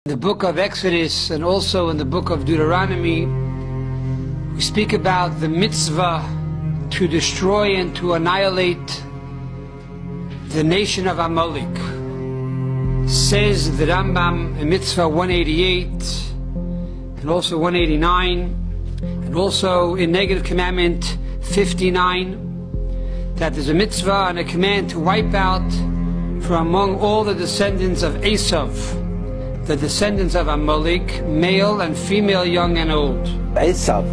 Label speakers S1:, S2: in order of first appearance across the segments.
S1: In the book of Exodus and also in the book of Deuteronomy, we speak about the mitzvah to destroy and to annihilate the nation of Amalek. Says the Rambam in Mitzvah 188 and also 189 and also in Negative Commandment 59 that there's a mitzvah and a command to wipe out from among all the descendants of Esav, the descendants of Amalek, male and female, young and old.
S2: Esav,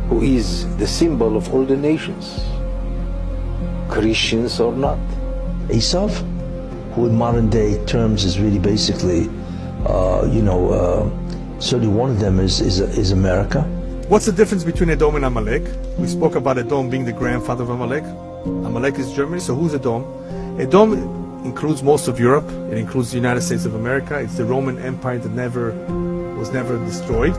S2: who is the symbol of all the nations, Christians or not.
S3: Esav, who in modern day terms is really basically, certainly one of them is America.
S4: What's the difference between Edom and Amalek? We spoke about Edom being the grandfather of Amalek. Amalek is Germany, so who's Edom? Edom includes most of Europe. It includes the United States of America. It's the Roman Empire that was never destroyed.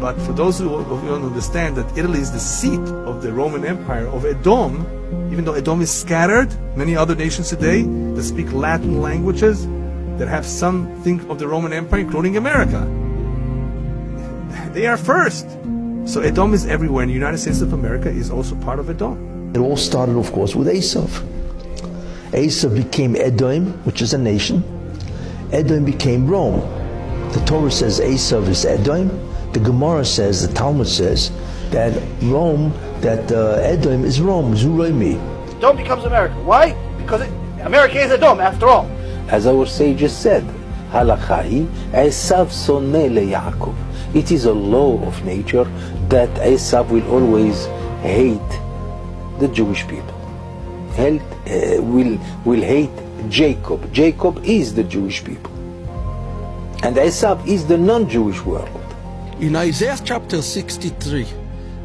S4: But for those who don't understand that Italy is the seat of the Roman Empire of Edom, even though Edom is scattered, many other nations today that speak Latin languages that have something of the Roman Empire, including America. They are first. So Edom is everywhere, and the United States of America is also part of Edom.
S3: It all started, of course, with Esav. Esav became Edom, which is a nation. Edom became Rome. The Torah says Esav is Edom. The Gemara says, the Talmud says, that Edom is Rome, Zuroimi.
S5: Edom becomes America. Why? Because America is Edom, after all.
S2: As our sages said, Halachahi, Esav soneh leYaakov. It is a law of nature that Esav will always hate the Jewish people. Will hate Jacob. Jacob is the Jewish people. And Esav is the non-Jewish world.
S6: In Isaiah chapter 63,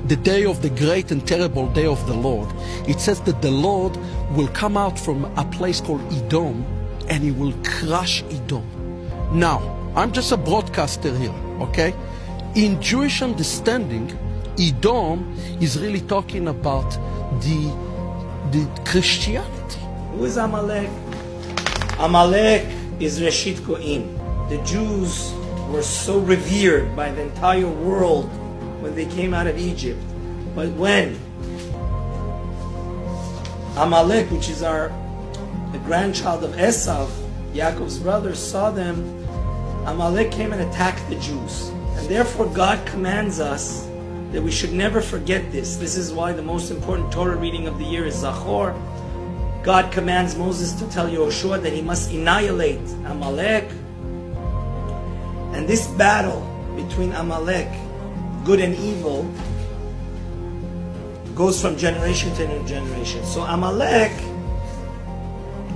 S6: the day of the great and terrible day of the Lord, it says that the Lord will come out from a place called Edom and he will crush Edom. Now, I'm just a broadcaster here, okay? In Jewish understanding, Edom is really talking about the Christianity.
S5: Who is Amalek? Amalek is Reshit Goim. The Jews were so revered by the entire world when they came out of Egypt. But when Amalek, which is the grandchild of Esav, Yaakov's brother, saw them, Amalek came and attacked the Jews. And therefore God commands us that we should never forget this. This is why the most important Torah reading of the year is Zachor. God commands Moses to tell Yehoshua that he must annihilate Amalek. And this battle between Amalek, good and evil, goes from generation to generation. So Amalek,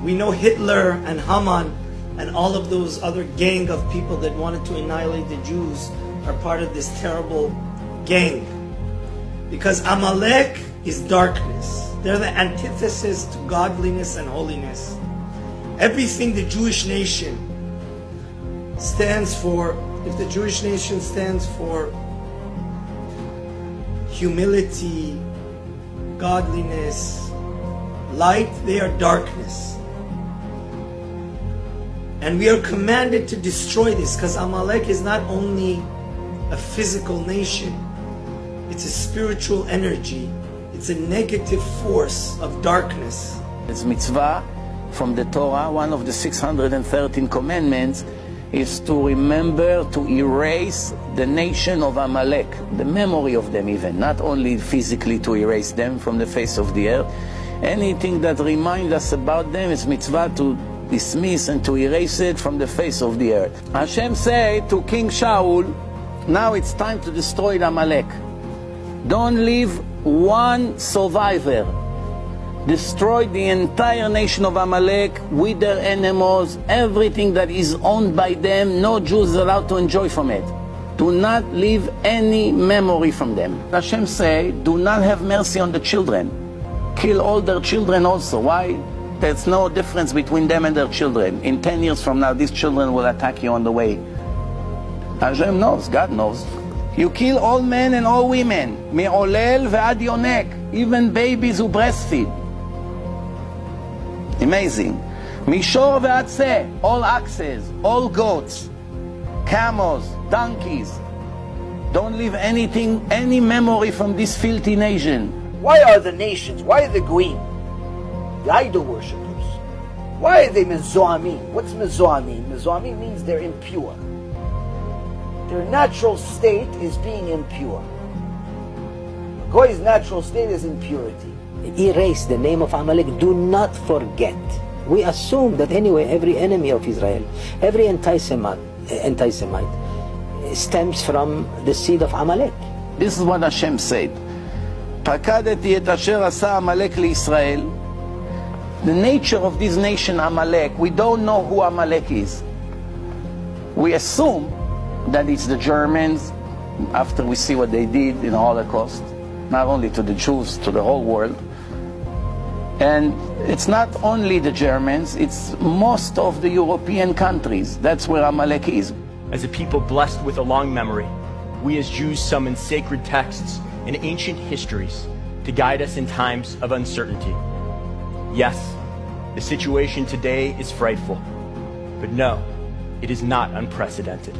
S5: we know Hitler and Haman and all of those other gang of people that wanted to annihilate the Jews are part of this terrible gang. Because Amalek is darkness. They're the antithesis to godliness and holiness. Everything the Jewish nation stands for, if the Jewish nation stands for humility, godliness, light, they are darkness. And we are commanded to destroy this, because Amalek is not only a physical nation, it's a spiritual energy. It's a negative force of darkness.
S7: It's mitzvah from the Torah. One of the 613 commandments is to remember to erase the nation of Amalek, the memory of them even, not only physically to erase them from the face of the earth. Anything that reminds us about them is mitzvah to dismiss and to erase it from the face of the earth. Hashem said to King Shaul, now it's time to destroy Amalek. Don't leave one survivor. Destroy the entire nation of Amalek with their animals, everything that is owned by them. No Jews is allowed to enjoy from it. Do not leave any memory from them. Hashem say, do not have mercy on the children. Kill all their children also. Why? There's no difference between them and their children. In 10 years from now, these children will attack you on the way. Hashem knows, God knows. You kill all men and all women, me'olel ve'ad yonek, even babies who breastfeed. Amazing. Mishor ve'ad seh, all oxes, all goats, camels, donkeys. Don't leave anything, any memory from this filthy nation.
S8: Why are the nations, why are the Goyim, the idol worshippers, why are they mezoamim? What's mezoamim? Mezoamim means they're impure. Their natural state is being impure. Goy's natural state is impurity.
S2: Erase the name of Amalek. Do not forget. We assume that anyway every enemy of Israel, every anti-Semite stems from the seed of Amalek.
S7: This is what Hashem said. Pakadeti et asher asa Amalek liYisrael. The nature of this nation Amalek, we don't know who Amalek is. We assume that it's the Germans, after we see what they did in the Holocaust, not only to the Jews, to the whole world. And it's not only the Germans, it's most of the European countries. That's where Amalek is.
S9: As a people blessed with a long memory, we as Jews summon sacred texts and ancient histories to guide us in times of uncertainty. Yes, the situation today is frightful, but no, it is not unprecedented.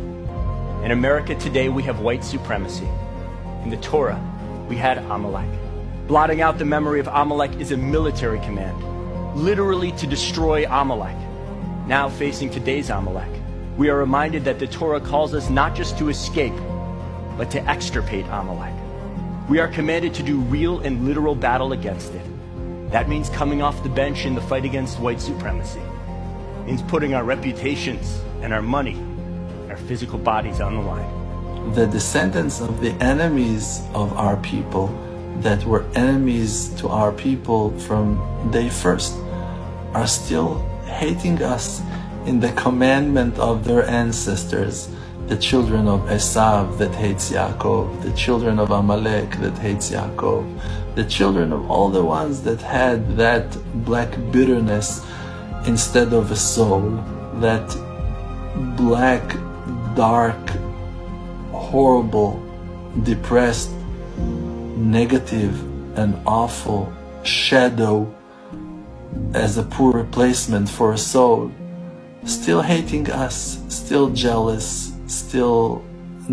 S9: In America today, we have white supremacy. In the Torah, we had Amalek. Blotting out the memory of Amalek is a military command, literally to destroy Amalek. Now facing today's Amalek, we are reminded that the Torah calls us not just to escape, but to extirpate Amalek. We are commanded to do real and literal battle against it. That means coming off the bench in the fight against white supremacy. It means putting our reputations and our money, our physical bodies on the line.
S10: The descendants of the enemies of our people that were enemies to our people from day first are still hating us in the commandment of their ancestors, the children of Esav that hates Yaakov, the children of Amalek that hates Yaakov, the children of all the ones that had that black bitterness instead of a soul, that black, dark, horrible, depressed, negative and awful shadow as a poor replacement for a soul, still hating us, still jealous, still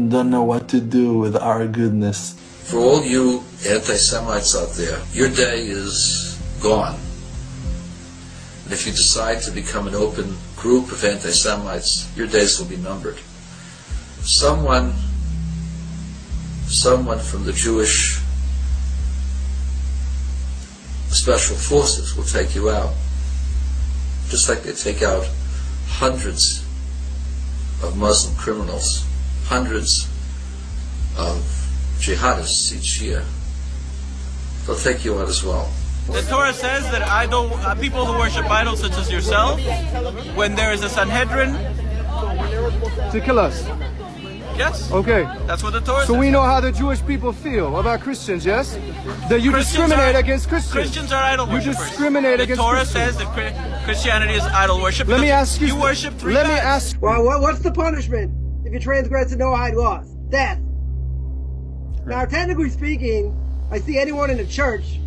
S10: don't know what to do with our goodness.
S11: For all you anti-Semites out there, your day is gone. And if you decide to become an open group of anti-Semites, your days will be numbered. Someone from the Jewish special forces will take you out, just like they take out hundreds of Muslim criminals, hundreds of jihadists each year. They'll take you out as well.
S12: The Torah says that people who worship idols such as yourself, when there is a Sanhedrin,
S13: to kill us.
S12: Yes.
S13: Okay.
S12: That's what the Torah says.
S13: So we know how the Jewish people feel about Christians, yes? That you discriminate against Christians.
S12: Christians are idol worshippers.
S13: You discriminate against Christians.
S12: The Torah says that Christianity is idol worship.
S13: Let me ask you.
S12: You worship three
S13: gods.
S12: Let me
S13: ask.
S14: Well, what's the punishment if you transgress the Noahide laws? Death. Now, technically speaking, I see anyone in the church,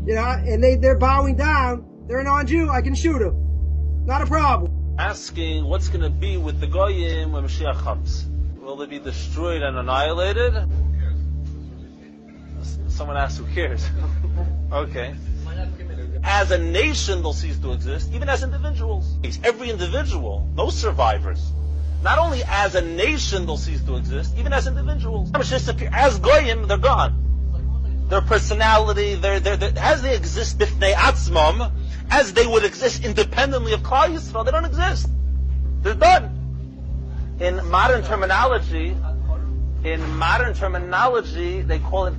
S14: and they're bowing down, they're a non-Jew, I can shoot them. Not a problem.
S15: Asking what's going to be with the Goyim when Mashiach comes. Will they be destroyed and annihilated? Someone asked, who cares? Okay. As a nation, they'll cease to exist, even as individuals. Every individual, no survivors. Not only as a nation, they'll cease to exist, even as individuals. As Goyim, they're gone. Their personality, as they exist bifnei atzmam, as they would exist independently of Klal Yisrael, they don't exist. They're done. In modern terminology, they call it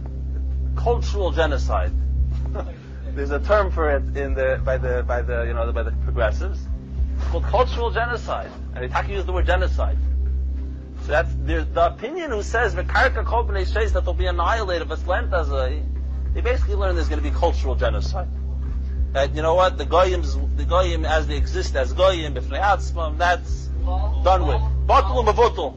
S15: cultural genocide. There's a term for it by the progressives. It's called cultural genocide, and they use the word genocide. So that's the opinion who says v'karka kol b'nei sheis that they'll be annihilated. They basically learn there's going to be cultural genocide. That you know what the goyim as they exist as goyim b'fnei atzmam, that's done with. Batul u'mavutul.